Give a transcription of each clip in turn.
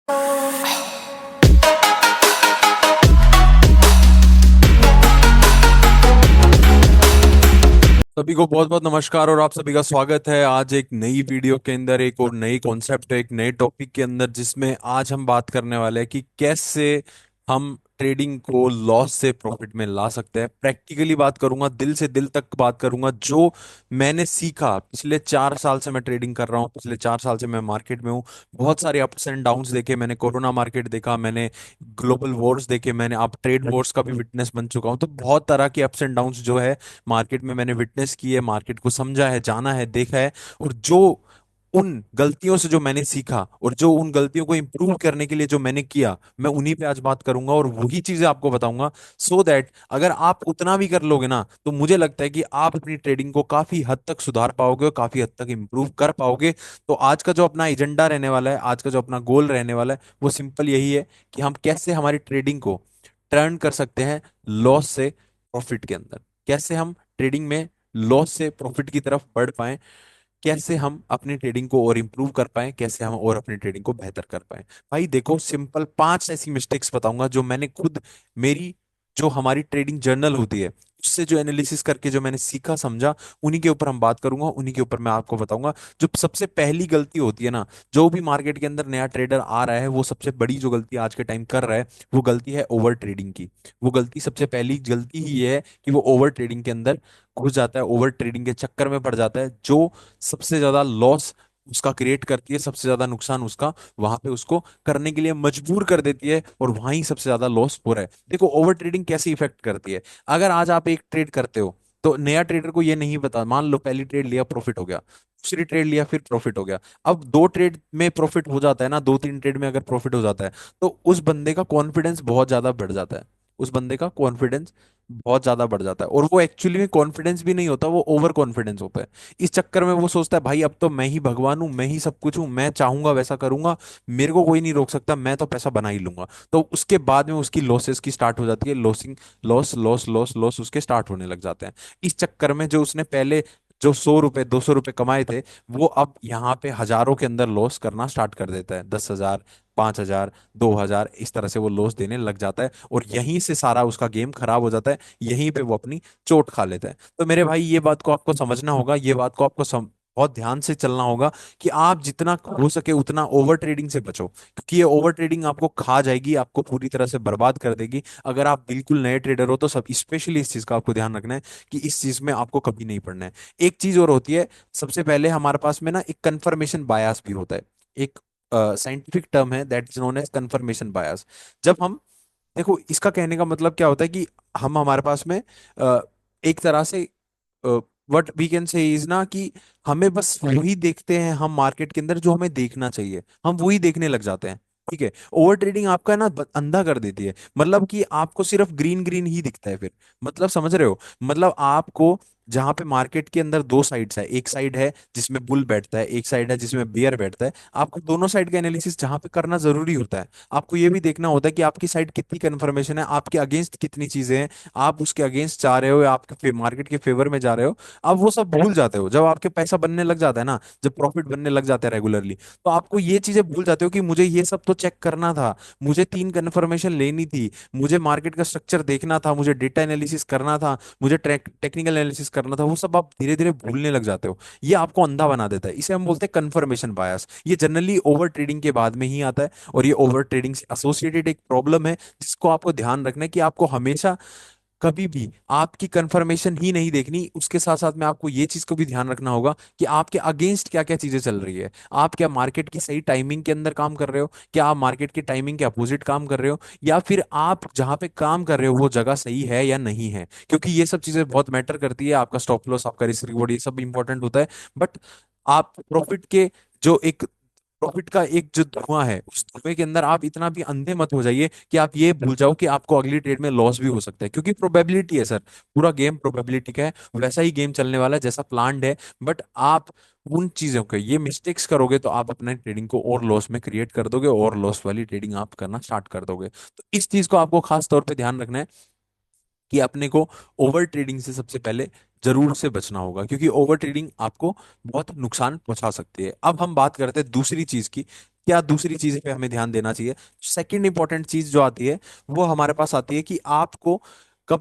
सभी को बहुत बहुत नमस्कार और आप सभी का स्वागत है आज एक नई वीडियो के अंदर, एक और नई कॉन्सेप्ट, एक नए टॉपिक के अंदर, जिसमें आज हम बात करने वाले हैं कि कैसे हम ट्रेडिंग को लॉस से प्रॉफिट में ला सकते हैं। प्रैक्टिकली बात करूंगा, दिल से दिल तक बात करूंगा। जो मैंने सीखा, पिछले 4 साल से मैं ट्रेडिंग कर रहा हूँ, पिछले 4 साल से मैं मार्केट में हूँ। बहुत सारे अप्स एंड डाउन्स देखे मैंने, कोरोना मार्केट देखा मैंने, ग्लोबल वॉर्स देखे मैंने, अब ट्रेड वॉर्स का भी विटनेस बन चुका हूँ। तो बहुत तरह के अप्स एंड डाउन्स जो है मार्केट में मैंने विटनेस की है, मार्केट को समझा है, जाना है, देखा है। और जो उन गलतियों से जो मैंने सीखा और जो उन गलतियों को इंप्रूव करने के लिए जो मैंने किया, मैं उन्हीं पे आज बात करूंगा और वही चीजें आपको बताऊंगा। सो दैट अगर आप उतना भी कर लोगे ना, तो मुझे लगता है कि आप अपनी ट्रेडिंग को काफी हद तक सुधार पाओगे और काफी हद तक इंप्रूव कर पाओगे। तो आज का जो अपना एजेंडा रहने वाला है, आज का जो अपना गोल रहने वाला है, वो सिंपल यही है कि हम कैसे हमारी ट्रेडिंग को टर्न कर सकते हैं लॉस से प्रॉफिट के अंदर। कैसे हम ट्रेडिंग में लॉस से प्रॉफिट की तरफ बढ़ पाएं, कैसे हम अपनी ट्रेडिंग को और इंप्रूव कर पाएं, कैसे हम और अपनी ट्रेडिंग को बेहतर कर पाएं। भाई देखो, सिंपल 5 ऐसी मिस्टेक्स बताऊंगा जो मैंने खुद, मेरी जो हमारी ट्रेडिंग जर्नल होती है उससे जो एनालिसिस करके जो मैंने सीखा समझा, उन्हीं के ऊपर हम बात करूंगा, उन्हीं के ऊपर मैं आपको बताऊंगा। जो सबसे पहली गलती होती है ना, जो भी मार्केट के अंदर नया ट्रेडर आ रहा है, वो सबसे बड़ी जो गलती आज के टाइम कर रहा है, वो गलती है ओवर ट्रेडिंग की। वो गलती, सबसे पहली गलती ही ये है कि वो ओवर ट्रेडिंग के अंदर घुस जाता है, ओवर ट्रेडिंग के चक्कर में पड़ जाता है, जो सबसे ज्यादा लॉस उसका क्रिएट करती है, सबसे ज्यादा नुकसान उसका वहां पे उसको करने के लिए मजबूर कर देती है, और वहीं सबसे ज्यादा लॉस हो रहा है। देखो, ओवर ट्रेडिंग कैसे इफेक्ट करती है। अगर आज आप एक ट्रेड करते हो, तो नया ट्रेडर को ये नहीं पता, मान लो पहली ट्रेड लिया, प्रॉफिट हो गया, दूसरी ट्रेड लिया, फिर प्रॉफिट हो गया। अब 2 ट्रेड में प्रॉफिट हो जाता है ना, 2-3 ट्रेड में अगर प्रॉफिट हो जाता है, तो उस बंदे का कॉन्फिडेंस बहुत ज्यादा बढ़ जाता है। उस बंदे का कॉन्फिडेंस बहुत ज्यादा बढ़ जाता है, और वो एक्चुअली में कॉन्फिडेंस भी नहीं होता, वो ओवर कॉन्फिडेंस होता है। इस चक्कर में वो सोचता है, भाई अब तो मैं ही भगवान हूं, मैं ही सब कुछ हूं, मैं चाहूंगा वैसा करूंगा, मेरे को कोई नहीं रोक सकता, मैं तो पैसा बना ही लूंगा। तो उसके बाद में उसकी लॉसेस की स्टार्ट हो जाती है, losing, loss loss loss loss उसके स्टार्ट होने लग जाते हैं। इस चक्कर में जो उसने पहले जो 100 रुपए 200 रुपए कमाए थे, वो अब यहाँ पे हजारों के अंदर लॉस करना स्टार्ट कर देता है। 10,000, 5,000, 2,000, इस तरह से वो लॉस देने लग जाता है, और यहीं से सारा उसका गेम खराब हो जाता है। यहीं पे वो अपनी चोट खा लेता है। तो मेरे भाई, ये बात को आपको समझना होगा, ये बात को आपको बहुत ध्यान से चलना होगा कि आप जितना हो सके उतना ओवर ट्रेडिंग से बचो, क्योंकि ये ओवर ट्रेडिंग आपको खा जाएगी, आपको पूरी तरह से बर्बाद कर देगी। अगर आप बिल्कुल नए ट्रेडर हो, तो सब स्पेशली इस चीज का आपको ध्यान रखना है कि इस चीज में आपको कभी नहीं पड़ना है। एक चीज और होती है, सबसे पहले हमारे पास में ना एक कंफर्मेशन बायस भी होता है। एक साइंटिफिक टर्म है, that is known as confirmation bias. जब हम, देखो, इसका कहने का मतलब क्या होता है कि हम, हमारे पास में अ, एक तरह से, what we can say is ना, कि हमें बस वही देखते हैं हम मार्केट के अंदर जो हमें देखना चाहिए, हम वही देखने लग जाते हैं। ठीक है, ओवर ट्रेडिंग आपका ना अंधा कर देती है, मतलब कि आपको सिर्फ ग्रीन ग्रीन ही दिखता है फिर। मतलब समझ रहे हो, मतलब आपको, जहां पे मार्केट के अंदर 2 साइड्स है, एक साइड है जिसमें बुल बैठता है, एक साइड है जिसमें बियर बैठता है, आपको दोनों साइड का एनालिसिस जहां पे करना जरूरी होता है। आपको ये भी देखना होता है कि आपकी साइड कितनी कंफर्मेशन है, आपके अगेंस्ट कितनी चीजें हैं, आप उसके अगेंस्ट जा रहे हो या आपके मार्केट के फेवर में जा रहे हो। आप वो सब भूल जाते हो जब आपके पैसा बनने लग जाता है ना, जब प्रॉफिट बनने लग जाता है रेगुलरली। तो आपको ये चीजें भूल जाते हो कि मुझे ये सब तो चेक करना था, मुझे 3 कंफर्मेशन लेनी थी, मुझे मार्केट का स्ट्रक्चर देखना था, मुझे डेटा एनालिसिस करना था, मुझे टेक्निकल एनालिसिस करना था। वो सब आप धीरे धीरे भूलने लग जाते हो। ये आपको अंधा बना देता है, इसे हम बोलते हैं कंफर्मेशन बायस। ये जनरली ओवर ट्रेडिंग के बाद में ही आता है, और ये ओवर ट्रेडिंग से एसोसिएटेड एक प्रॉब्लम है, जिसको आपको ध्यान रखना है कि आपको हमेशा कभी भी आपकी कंफर्मेशन ही नहीं देखनी, उसके साथ साथ में आपको ये चीज को भी ध्यान रखना होगा कि आपके अगेंस्ट क्या क्या चीजें चल रही है। आप क्या मार्केट की सही टाइमिंग के अंदर काम कर रहे हो, क्या आप मार्केट की टाइमिंग के अपोजिट काम कर रहे हो, या फिर आप जहां पे काम कर रहे हो वो जगह सही है या नहीं है। क्योंकि ये सब चीजें बहुत मैटर करती है, आपका स्टॉप लॉस, आपका रिस्क रिवॉर्ड, ये सब इंपॉर्टेंट होता है। बट आप प्रॉफिट के, जो एक प्रॉफिट का एक जो धुआं है, उस धुएं के अंदर आप इतना भी अंधे मत हो जाइए कि आप ये भूल जाओ कि आपको अगली ट्रेड में लॉस भी हो सकता है, क्योंकि प्रोबेबिलिटी है सर। पूरा गेम प्रोबेबिलिटी का है, वैसा ही गेम चलने वाला है जैसा प्लान्ड है। बट आप उन चीजों के ये मिस्टेक्स करोगे, तो आप अपने ट्रेडिंग को और लॉस में क्रिएट कर दोगे, और लॉस वाली ट्रेडिंग आप करना स्टार्ट कर दोगे। तो इस चीज को आपको खास तौर पे ध्यान रखना है कि अपने को ओवर ट्रेडिंग से सबसे पहले जरूर से बचना होगा, क्योंकि ओवर ट्रेडिंग आपको बहुत नुकसान पहुंचा सकती है। अब हम बात करते हैं दूसरी चीज की, क्या दूसरी चीज पे हमें ध्यान देना चाहिए। सेकंड इंपॉर्टेंट चीज जो आती है वो हमारे पास आती है कि आपको कम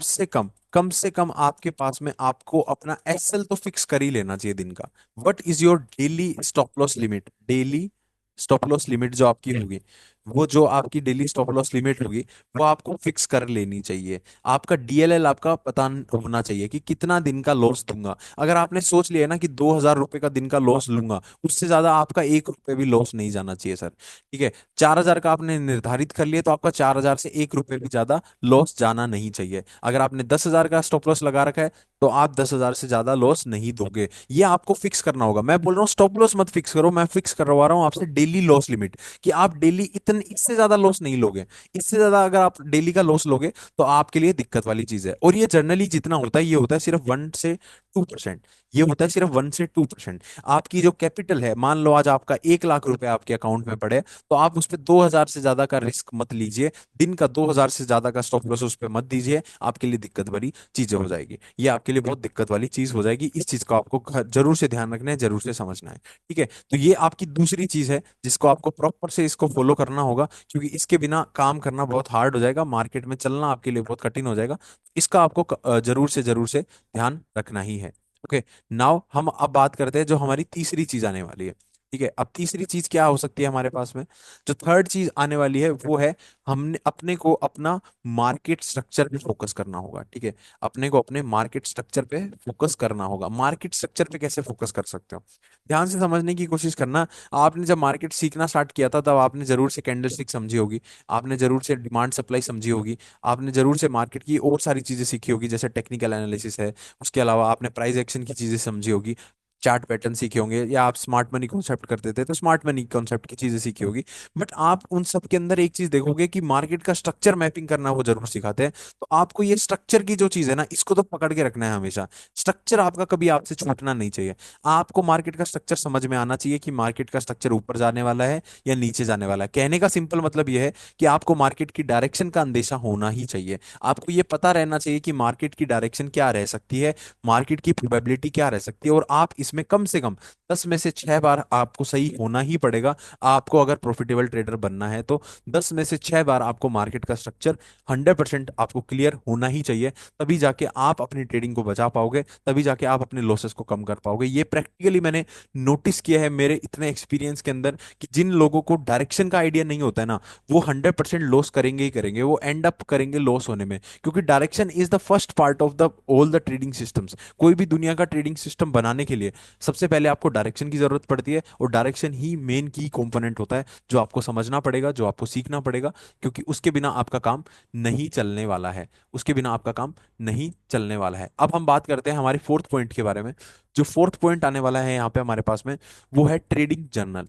से कम आपके पास में आपको अपना एसएल तो फिक्स कर ही लेना चाहिए दिन का। What is your daily stop loss limit? Daily stop loss limit जो आपकी होगी, वो जो आपकी डेली स्टॉप लॉस लिमिट होगी, वो आपको फिक्स कर लेनी चाहिए। आपका डीएलएल आपका पता होना चाहिए कि कितना दिन का लॉस दूंगा। अगर आपने सोच लिया ना कि 2,000 रुपए का दिन का लॉस लूंगा, उससे ज्यादा आपका 1 रुपए भी लॉस नहीं जाना चाहिए सर। ठीक है, 4,000 का आपने निर्धारित कर लिया, तो आपका 4,000 से 1 रुपए भी ज्यादा लॉस जाना नहीं चाहिए। अगर आपने 10,000 का स्टॉप लॉस लगा रखा है, तो आप 10,000 से ज्यादा लॉस नहीं दोगे। ये आपको फिक्स करना होगा। मैं बोल रहा हूँ स्टॉप लॉस मत फिक्स करो, मैं फिक्स करवा रहा हूँ आपसे डेली लॉस लिमिट, कि आप डेली इतने, इससे ज्यादा लॉस नहीं लोगे। इससे ज्यादा अगर आप डेली का लॉस लोगे तो आपके लिए दिक्कत वाली चीज है। और ये जनरली जितना होता है, ये होता है सिर्फ 1 से 2%। ये होता है सिर्फ 1 से 2%। आपकी जो कैपिटल है, मान लो आज आपका 1 लाख रुपए आपके अकाउंट में पड़े, तो आप उस पर 2,000 से ज्यादा का रिस्क मत लीजिए। दिन का 2,000 से ज्यादा का स्टॉप लॉस उस पर मत दीजिए, आपके लिए दिक्कत भरी चीजें हो जाएगी। ये आपके लिए बहुत दिक्कत वाली चीज हो जाएगी। इस चीज को आपको जरूर से ध्यान रखना है, जरूर से समझना है। ठीक है, तो ये आपकी दूसरी चीज है जिसको आपको प्रॉपर से इसको फॉलो करना होगा, क्योंकि इसके बिना काम करना बहुत हार्ड हो जाएगा, मार्केट में चलना आपके लिए बहुत कठिन हो जाएगा। इसका आपको जरूर से ध्यान रखना ही है। ओके, नाउ हम अब बात करते हैं जो हमारी तीसरी चीज आने वाली है। ठीक है, अब तीसरी चीज क्या हो सकती है हमारे पास में? जो थर्ड चीज आने वाली है वो है, हमने अपने को अपना मार्केट स्ट्रक्चर पे फोकस करना होगा। ठीक है, अपने को अपने मार्केट स्ट्रक्चर पे फोकस करना होगा। मार्केट स्ट्रक्चर पे कैसे फोकस कर सकते हो, ध्यान से समझने की कोशिश करना। आपने जब मार्केट सीखना स्टार्ट किया था, तब आपने जरूर से कैंडलस्टिक समझी होगी, आपने जरूर से डिमांड सप्लाई समझी होगी, आपने जरूर से मार्केट की और सारी चीजें सीखी होगी, जैसे टेक्निकल एनालिसिस है। उसके अलावा आपने प्राइस एक्शन की चीजें समझी होगी, चार्ट पैटर्न सीखे होंगे, या आप स्मार्ट मनी कॉन्सेप्ट करते थे तो स्मार्ट मनी कॉन्सेप्ट की चीजें सीखी होगी। बट आप उन सब के अंदर एक चीज देखोगे कि मार्केट का स्ट्रक्चर मैपिंग करना वो जरूर सिखाते हैं। तो आपको ये स्ट्रक्चर की जो चीज है ना, इसको तो पकड़ के रखना है हमेशा। स्ट्रक्चर आपका कभी आपसे छूटना नहीं चाहिए। आपको मार्केट का स्ट्रक्चर समझ में आना चाहिए कि मार्केट का स्ट्रक्चर ऊपर जाने वाला है या नीचे जाने वाला है। कहने का सिंपल मतलब यह है कि आपको मार्केट की डायरेक्शन का अंदेशा होना ही चाहिए। आपको ये पता रहना चाहिए कि मार्केट की डायरेक्शन क्या रह सकती है, मार्केट की प्रोबेबिलिटी क्या रह सकती है, और आप इसमें कम से कम 10 में से 6 बार आपको सही होना ही पड़ेगा। आपको अगर प्रॉफिटेबल ट्रेडर बनना है तो 10 में से 6 बार आपको मार्केट का स्ट्रक्चर 100% आपको क्लियर होना ही चाहिए। तभी जाके आप अपनी ट्रेडिंग को बचा पाओगे, तभी जाके आप अपने लॉसेस को कम कर पाओगे। ये प्रैक्टिकली मैंने नोटिस किया है मेरे इतने एक्सपीरियंस के अंदर, कि जिन लोगों को डायरेक्शन का आइडिया नहीं होता है ना, वो 100% लॉस करेंगे ही करेंगे, वो एंड अप करेंगे लॉस होने में। क्योंकि direction is the first part of the all the trading systems. कोई भी दुनिया का ट्रेडिंग सिस्टम बनाने के लिए सबसे पहले आपको डायरेक्शन की जरूरत पड़ती है, और डायरेक्शन ही मेन की कंपोनेंट होता है, जो आपको समझना पड़ेगा, जो आपको सीखना पड़ेगा। क्योंकि उसके बिना आपका काम नहीं चलने वाला है, उसके बिना आपका काम नहीं चलने वाला है। अब हम बात करते हैं हमारे फोर्थ पॉइंट के बारे में। जो फोर्थ पॉइंट आने वाला है यहाँ पे हमारे पास में, वो है ट्रेडिंग जर्नल।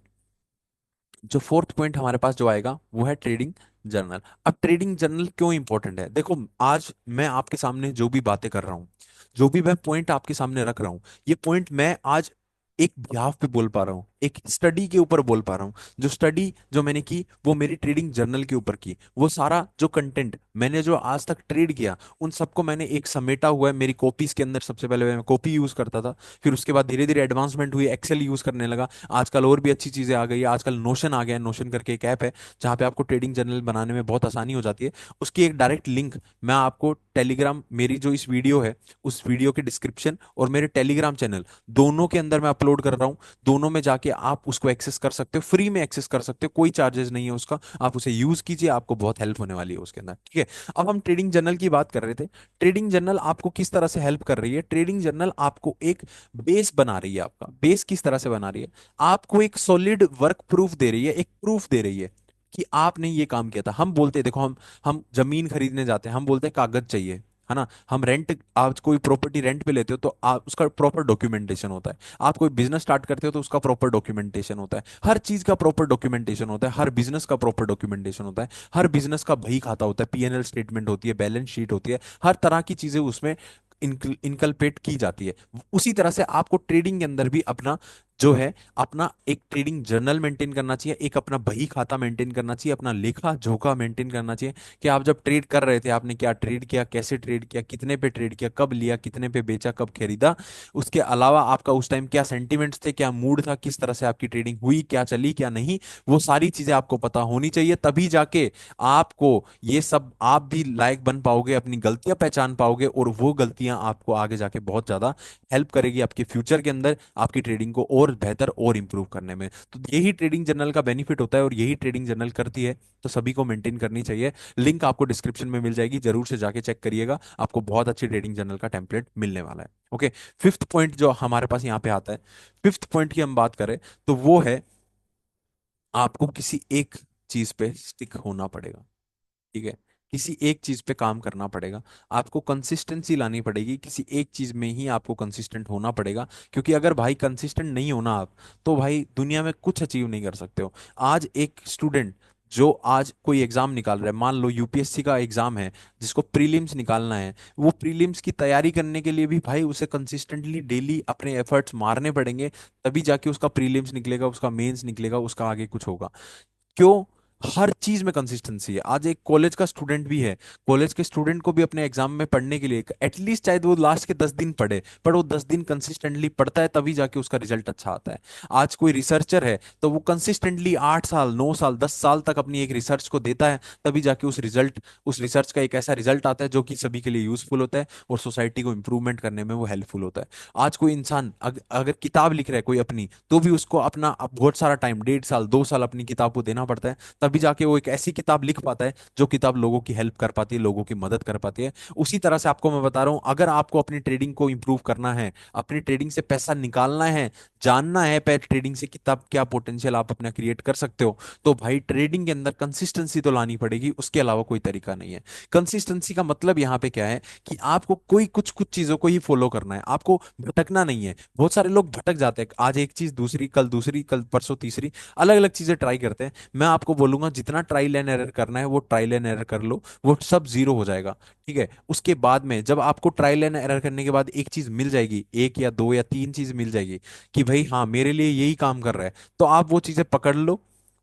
जो फोर्थ पॉइंट हमारे पास जो आएगा वो है ट्रेडिंग जर्नल। अब ट्रेडिंग जर्नल क्यों इंपॉर्टेंट है? देखो, आज मैं आपके सामने जो भी बातें कर रहा हूँ, जो भी मैं पॉइंट आपके सामने रख रहा हूँ, ये पॉइंट मैं आज एक बिहाफ पे बोल पा रहा हूँ, एक स्टडी के ऊपर बोल पा रहा हूँ। जो स्टडी जो मैंने की वो मेरी ट्रेडिंग जर्नल के ऊपर की। वो सारा जो कंटेंट मैंने जो आज तक ट्रेड किया, उन सबको मैंने एक समेटा हुआ है मेरी कॉपीज के अंदर। सबसे पहले मैं कॉपी यूज करता था, फिर उसके बाद धीरे धीरे एडवांसमेंट हुई, एक्सेल यूज करने लगा। आजकल और भी अच्छी चीजें आ गई है, आजकल नोशन आ गया है। नोशन करके एक ऐप है जहाँ पे आपको ट्रेडिंग जर्नल बनाने में बहुत आसानी हो जाती है। उसकी एक डायरेक्ट लिंक मैं आपको टेलीग्राम, मेरी जो इस वीडियो है उस वीडियो के डिस्क्रिप्शन और मेरे टेलीग्राम चैनल दोनों के अंदर मैं अपलोड कर रहा हूँ। दोनों में जाके आप उसको एक्सेस कर सकते हो, फ्री में एक्सेस कर सकते हो, कोई चार्जेस नहीं है उसका। आप उसे यूज कीजिए, आपको बहुत हेल्प होने वाली है उसके अंदर। ठीक है, अब हम ट्रेडिंग जर्नल की बात कर रहे थे। ट्रेडिंग जर्नल आपको किस तरह से हेल्प कर रही है? ट्रेडिंग जर्नल आपको एक बेस बना रही है। आपका बेस किस तरह से बना रही है? आपको एक सॉलिड वर्क प्रूफ दे रही है, एक प्रूफ दे रही है कि आपने ये काम किया था। हम बोलते हैं, देखो, हम जमीन खरीदने जाते हैं, हम बोलते हैं कागज चाहिए, है ना। हम रेंट, आप कोई प्रॉपर्टी रेंट पे लेते हो तो आप उसका प्रॉपर डॉक्यूमेंटेशन होता है। आप कोई बिजनेस स्टार्ट करते हो तो उसका प्रॉपर डॉक्यूमेंटेशन होता है। हर चीज का प्रॉपर डॉक्यूमेंटेशन होता है, हर बिजनेस का प्रॉपर डॉक्यूमेंटेशन होता है। हर बिजनेस का बही खाता होता है, पीएनएल स्टेटमेंट होती है, बैलेंस शीट होती है, हर तरह की चीजें उसमें इनकलपेट की जाती है। उसी तरह से आपको ट्रेडिंग के अंदर भी अपना जो है अपना एक ट्रेडिंग जर्नल मेंटेन करना चाहिए, एक अपना बही खाता मेंटेन करना चाहिए, अपना लेखा जोखा मेंटेन करना चाहिए कि आप जब ट्रेड कर रहे थे आपने क्या ट्रेड किया, कैसे ट्रेड किया, कितने पे ट्रेड किया, कब लिया, कितने पे बेचा, कब खरीदा। उसके अलावा आपका उस टाइम क्या सेंटिमेंट्स थे, क्या मूड था, किस तरह से आपकी ट्रेडिंग हुई, क्या चली क्या नहीं, वो सारी चीजें आपको पता होनी चाहिए। तभी जाके आपको ये सब, आप भी लायक बन पाओगे, अपनी गलतियां पहचान पाओगे, और वो गलतियां आपको आगे जाके बहुत ज्यादा हेल्प करेगी आपके फ्यूचर के अंदर, आपकी ट्रेडिंग को और बेहतर और इंप्रूव करने में। तो यही ट्रेडिंग जर्नल का बेनिफिट होता है, और यही ट्रेडिंग जर्नल करती है, तो सभी को मेंटेन करनी चाहिए। लिंक आपको डिस्क्रिप्शन में मिल जाएगी, जरूर से जाके चेक करिएगा, आपको बहुत अच्छी ट्रेडिंग जर्नल का टेम्पलेट मिलने वाला है। ओके। फिफ्थ पॉइंट जो हमारे पास यहाँ पे आता है, फिफ्थ पॉइंट की हम बात करें, तो वो है आपको किसी एक चीज पे स्टिक होना पड़ेगा। ठीक है, किसी एक चीज पे काम करना पड़ेगा, आपको कंसिस्टेंसी लानी पड़ेगी, किसी एक चीज में ही आपको कंसिस्टेंट होना पड़ेगा। क्योंकि अगर भाई कंसिस्टेंट नहीं होना आप, तो भाई दुनिया में कुछ अचीव नहीं कर सकते हो। आज एक स्टूडेंट जो आज कोई एग्जाम निकाल रहा है, मान लो यूपीएससी का एग्जाम है जिसको प्रीलिम्स निकालना है, वो प्रीलिम्स की तैयारी करने के लिए भी भाई उसे कंसिस्टेंटली डेली अपने एफर्ट्स मारने पड़ेंगे, तभी जाके उसका प्रीलिम्स निकलेगा, उसका मेंस निकलेगा, उसका आगे कुछ होगा। क्यों? हर चीज में कंसिस्टेंसी है। आज एक कॉलेज का स्टूडेंट भी है, कॉलेज के स्टूडेंट को भी अपने एग्जाम में पढ़ने के लिए एटलीस्ट चाहे वो लास्ट के 10 दिन पढ़े, पर वो 10 दिन कंसिस्टेंटली पढ़ता है, तभी जाके उसका रिजल्ट अच्छा आता है। आज कोई रिसर्चर है, तो वो कंसिस्टेंटली 8 साल 9 साल 10 साल तक अपनी एक रिसर्च को देता है, तभी जाके उस रिसर्च का एक ऐसा रिजल्ट आता है जो कि सभी के लिए यूजफुल होता है, और सोसाइटी को इंप्रूवमेंट करने में वो हेल्पफुल होता है। आज कोई इंसान अगर किताब लिख रहा है कोई अपनी, तो भी उसको अपना अब बहुत सारा टाइम, 1.5 साल 2 साल अपनी किताब को देना पड़ता है, तभी जाके वो एक ऐसी किताब लिख पाता है जो किताब लोगों की हेल्प कर पाती है, लोगों की मदद कर पाती है। उसी तरह से आपको मैं बता रहा हूं, अगर आपको अपनी ट्रेडिंग को इंप्रूव करना है, अपनी ट्रेडिंग से पैसा निकालना है, जानना है पे ट्रेडिंग से किताब क्या पोटेंशियल आप अपना क्रिएट कर सकते हो, तो भाई ट्रेडिंग के अंदर कंसिस्टेंसी तो लानी पड़ेगी, उसके अलावा कोई तरीका नहीं है। कंसिस्टेंसी का मतलब यहाँ पे क्या है कि आपको कोई कुछ कुछ चीजों को ही फॉलो करना है, आपको भटकना नहीं है। बहुत सारे लोग भटक जाते हैं, आज एक चीज दूसरी कल परसों तीसरी, अलग अलग चीजें ट्राई करते हैं। मैं आपको बोलूंगा जितना ट्रायल एंड एरर करना है वो ट्रायल एंड एरर कर लो, वो सब जीरो हो जाएगा। ठीक है, उसके बाद में जब आपको ट्रायल एंड एरर करने के बाद एक चीज मिल जाएगी, एक या दो या तीन चीज मिल जाएगी कि भाई हाँ मेरे लिए यही काम कर रहा है, तो आप वो चीजें पकड़ लो,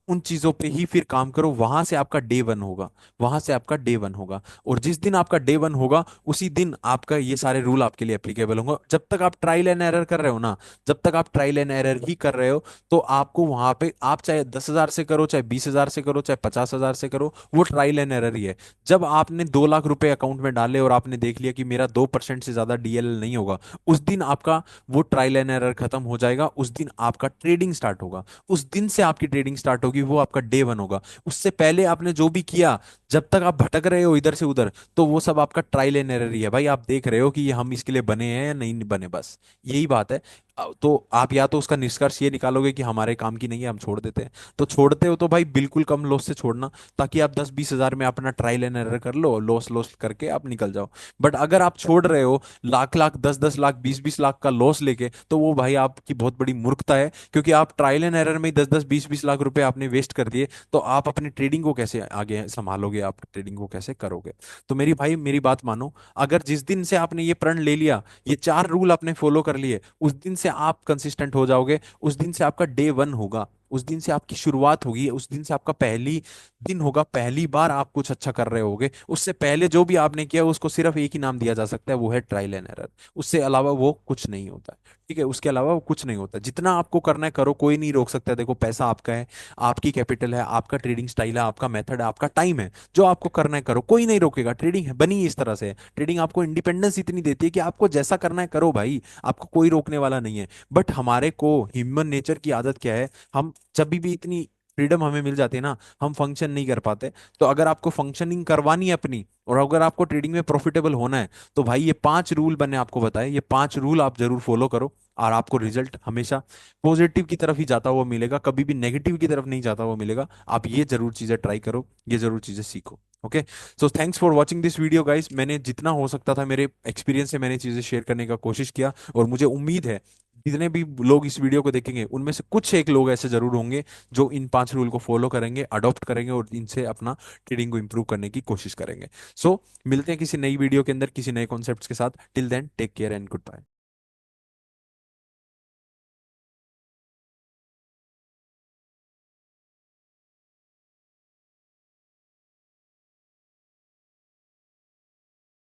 उन चीजों पे ही फिर काम करो, वहां से आपका डे वन होगा, वहां से आपका डे वन होगा। और जिस दिन आपका डे वन होगा, उसी दिन आपका ये सारे रूल आपके लिए एप्लीकेबल होंगे। जब तक आप ट्रायल एंड एरर कर रहे हो ना, जब तक आप ट्रायल एंड एरर ही कर रहे हो, तो आपको वहां पे, आप चाहे 10,000 से करो, चाहे 20,000 से करो, चाहे 50,000 से करो, वो ट्रायल एंड एरर ही है। जब आपने 2 लाख रुपए अकाउंट में डाले और आपने देख लिया कि मेरा 2% से ज्यादा डीएल नहीं होगा, उस दिन आपका वो ट्रायल एंड एरर खत्म हो जाएगा, उस दिन आपका ट्रेडिंग स्टार्ट होगा। उस दिन से आपकी ट्रेडिंग स्टार्ट होगी, वो आपका डे वन होगा। उससे पहले आपने जो भी किया, जब तक आप भटक रहे हो इधर से उधर, तो वो सब आपका ट्रायल एंड एरर ही है भाई। आप देख रहे हो कि ये हम इसके लिए बने हैं या नहीं बने, बस यही बात है। तो आप या तो उसका निष्कर्ष ये निकालोगे कि हमारे काम की नहीं है, हम छोड़ देते हैं। तो छोड़ते हो तो भाई बिल्कुल कम लॉस से छोड़ना, ताकि आप 10-20 हजार में अपना ट्रायल एंड एरर कर लो, लॉस लॉस करके आप निकल जाओ। बट अगर आप छोड़ रहे हो लाख लाख 10-10 लाख 20-20 लाख का लॉस लेके, तो वो भाई आपकी बहुत बड़ी मूर्खता है, क्योंकि आप ट्रायल एंड एरर में 10-10 20-20 लाख रुपए आपने वेस्ट कर दिए, तो आप अपनी ट्रेडिंग को कैसे आगे संभालोगे, आप ट्रेडिंग को कैसे करोगे। तो मेरी भाई मेरी बात मानो, अगर जिस दिन से आपने ये प्रण ले लिया, ये 4 रूल आपने फॉलो कर लिए, उस दिन से आप कंसिस्टेंट हो जाओगे, उस दिन से आपका डे वन होगा, उस दिन से आपकी शुरुआत होगी, उस दिन से आपका पहली दिन होगा, पहली बार आप कुछ अच्छा कर रहे होगे। उससे पहले जो भी आपने किया उसको सिर्फ एक ही नाम दिया जा सकता है, वो है ट्रायल एंड एरर। उससे अलावा वो कुछ नहीं होता। ठीक है, उसके अलावा वो कुछ नहीं होता। जितना आपको करना है करो, कोई नहीं रोक सकता। देखो पैसा आपका है, आपकी कैपिटल है, आपका ट्रेडिंग स्टाइल है, आपका मेथड है, आपका टाइम है, जो आपको करना है करो, कोई नहीं रोकेगा। ट्रेडिंग है बनी इस तरह से है, ट्रेडिंग आपको इंडिपेंडेंस इतनी देती है कि आपको जैसा करना है करो भाई, आपको कोई रोकने वाला नहीं है। बट हमारे को ह्यूमन नेचर की आदत क्या है, हम जब भी इतनी फ्रीडम हमें मिल जाती है ना, हम फंक्शन नहीं कर पाते। तो अगर आपको फंक्शनिंग करवानी है अपनी, और अगर आपको ट्रेडिंग में प्रॉफिटेबल होना है, तो भाई ये 5 रूल मैंने आपको बताए, ये 5 रूल आप जरूर फॉलो करो, और आपको रिजल्ट हमेशा पॉजिटिव की तरफ ही जाता हुआ मिलेगा, कभी भी नेगेटिव की तरफ नहीं जाता हुआ मिलेगा। आप ये जरूर चीजें ट्राई करो, ये जरूर चीजें सीखो। Okay, so thanks for watching this video guys. मैंने जितना हो सकता था मेरे एक्सपीरियंस से मैंने चीजें शेयर करने का कोशिश किया, और मुझे उम्मीद है जितने भी लोग इस वीडियो को देखेंगे उनमें से कुछ एक लोग ऐसे जरूर होंगे जो इन 5 रूल को फॉलो करेंगे, अडॉप्ट करेंगे, और इनसे अपना ट्रेडिंग को इंप्रूव करने की कोशिश करेंगे। सो मिलते हैं किसी नई वीडियो के अंदर किसी नए कॉन्सेप्ट्स के साथ। Till then take care and good bye.